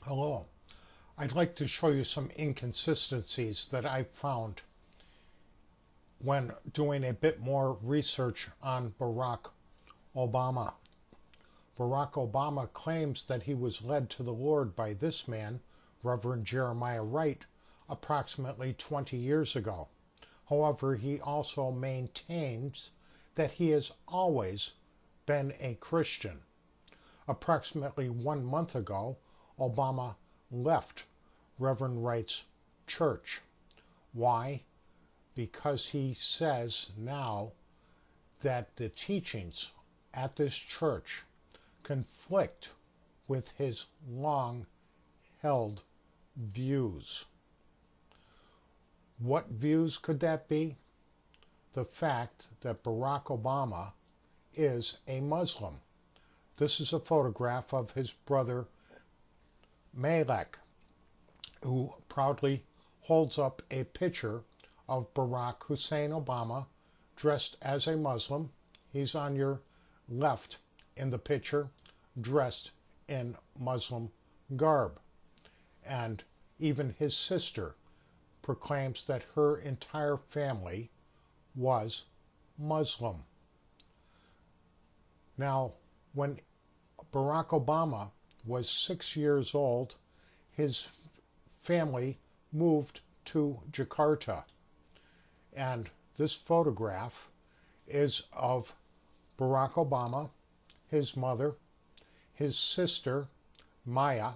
Hello. I'd like to show you some inconsistencies that I found when doing a bit more research on Barack Obama. Barack Obama claims that he was led to the Lord by this man, Reverend Jeremiah Wright, approximately 20 years ago. However, he also maintains that he has always been a Christian. Approximately 1 month ago, Obama left Reverend Wright's church. Why? Because he says now that the teachings at this church conflict with his long-held views. What views could that be? The fact that Barack Obama is a Muslim. This is a photograph of his brother Malek, who proudly holds up a picture of Barack Hussein Obama dressed as a Muslim. He's on your left in the picture, dressed in Muslim garb. And even his sister proclaims that her entire family was Muslim. Now, when Barack Obama was 6 years old, his family moved to Jakarta. And this photograph is of Barack Obama, his mother, his sister, Maya,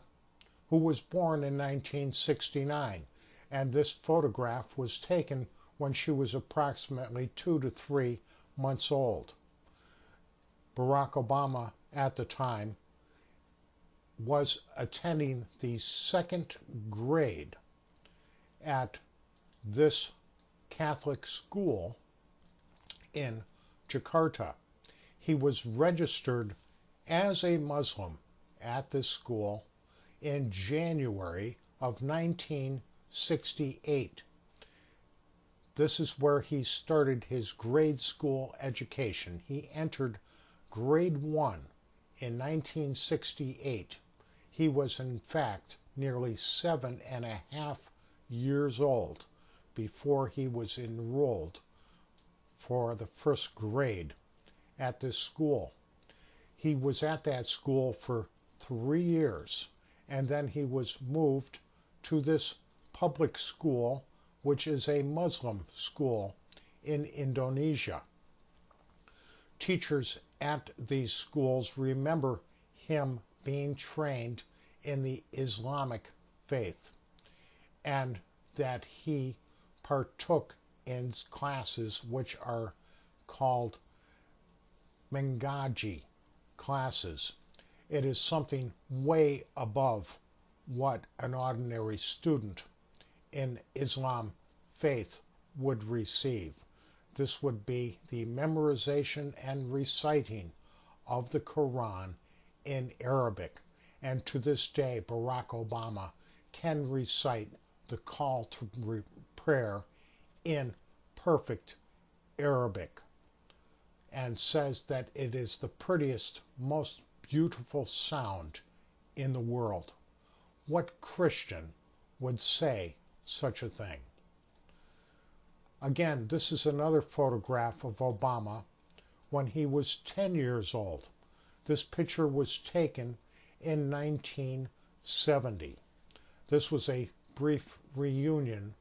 who was born in 1969. And this photograph was taken when she was approximately 2 to 3 months old. Barack Obama, at the time, was attending the 2nd grade at this Catholic school in Jakarta. He was registered as a Muslim at this school in January of 1968. This is where he started his grade school education. He entered grade 1 in 1968. He was, in fact, nearly 7.5 years old before he was enrolled for the 1st grade at this school. He was at that school for 3 years, and then he was moved to this public school, which is a Muslim school in Indonesia. Teachers at these schools remember him being trained in the Islamic faith, and that he partook in classes which are called Mengaji classes. It is something way above what an ordinary student in Islam faith would receive. This would be the memorization and reciting of the Quran in Arabic. And to this day, Barack Obama can recite the call to prayer in perfect Arabic and says that it is the prettiest, most beautiful sound in the world. What Christian would say such a thing? Again, this is another photograph of Obama when he was 10 years old. This picture was taken in 1970. This was a brief reunion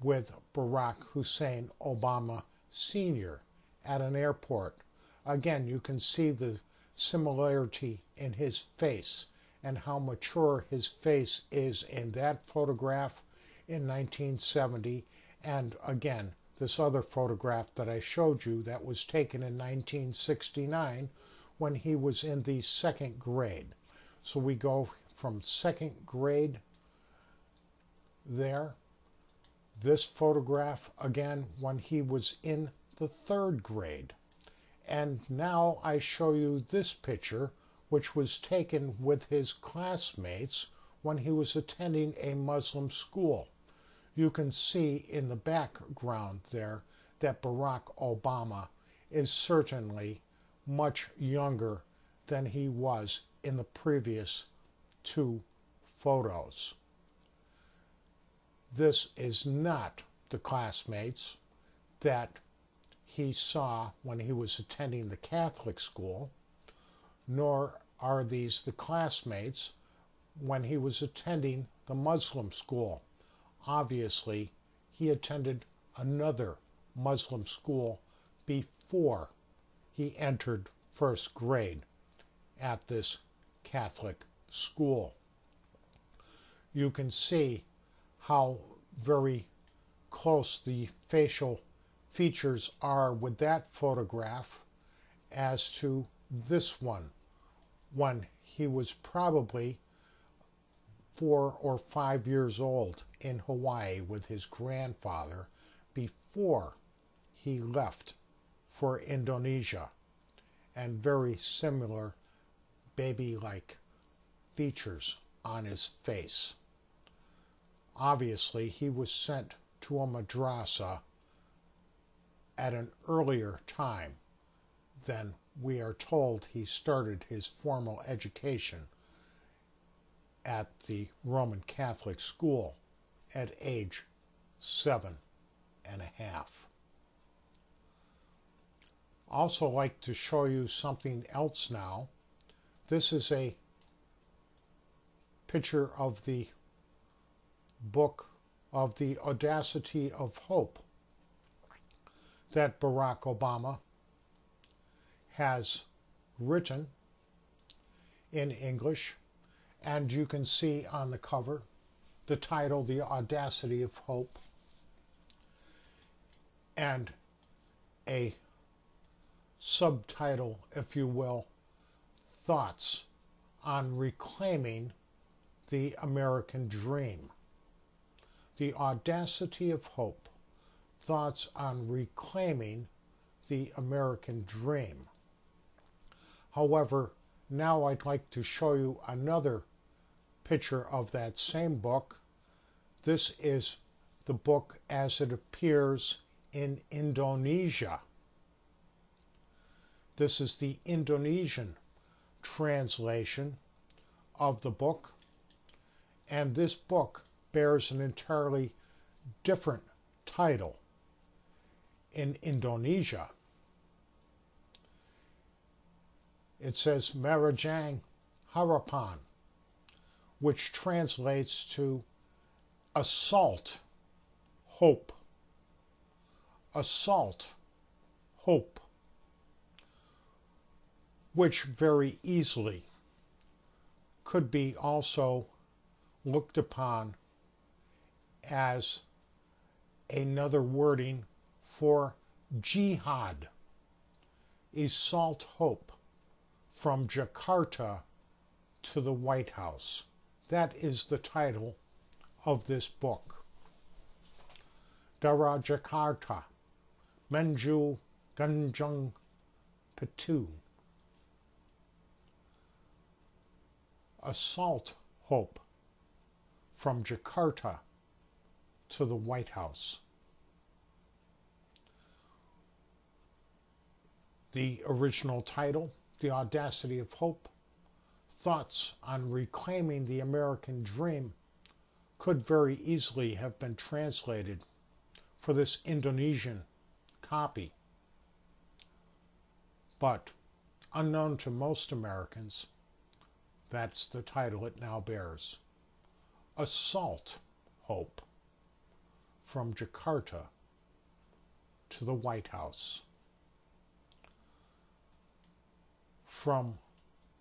with Barack Hussein Obama Sr. at an airport. Again, you can see the similarity in his face and how mature his face is in that photograph in 1970, and again, this other photograph that I showed you that was taken in 1969 when he was in the 2nd grade. So we go from 2nd grade there. This photograph again when he was in the 3rd grade. And now I show you this picture which was taken with his classmates when he was attending a Muslim school. You can see in the background there that Barack Obama is certainly much younger than he was in the previous 2 photos. This is not the classmates that he saw when he was attending the Catholic school, nor are these the classmates when he was attending the Muslim school. Obviously, he attended another Muslim school before he entered first grade at this Catholic school. You can see how very close the facial features are with that photograph as to this one, when he was probably 4 or 5 years old in Hawaii with his grandfather before he left for Indonesia, and very similar baby-like features on his face. Obviously, he was sent to a madrasa at an earlier time than we are told he started his formal education at the Roman Catholic school at age 7.5. Also like to show you something else now. This is a picture of the book of The Audacity of Hope that Barack Obama has written in English, and you can see on the cover the title, The Audacity of Hope, and a subtitle, if you will, Thoughts on Reclaiming the American Dream. The Audacity of Hope, Thoughts on Reclaiming the American Dream. However, now I'd like to show you another picture of that same book. This is the book as it appears in Indonesia. This is the Indonesian translation of the book, and this book bears an entirely different title in Indonesia. It says Marajang Harapan, which translates to Assault Hope. Assault Hope, which very easily could be also looked upon as another wording for jihad. Assault Hope from Jakarta to the White House. That is the title of this book. Dara Jakarta, Menju Ganjung Petu. Assault Hope from Jakarta to the White House. The original title, The Audacity of Hope, Thoughts on Reclaiming the American Dream, could very easily have been translated for this Indonesian copy. But, unknown to most Americans, that's the title it now bears. Assault Hope from Jakarta to the White House. From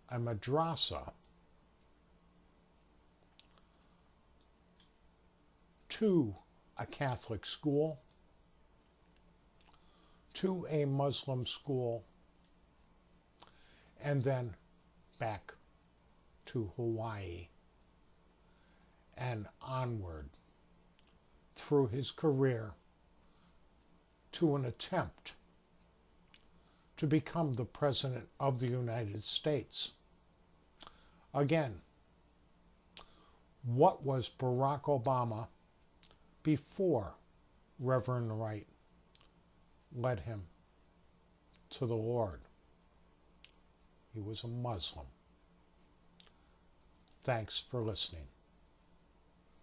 a madrasa to a Catholic school, to a Muslim school, and then back to Hawaii, and onward through his career to an attempt to become the President of the United States. Again, what was Barack Obama before Reverend Wright led him to the Lord? He was a Muslim. Thanks for listening.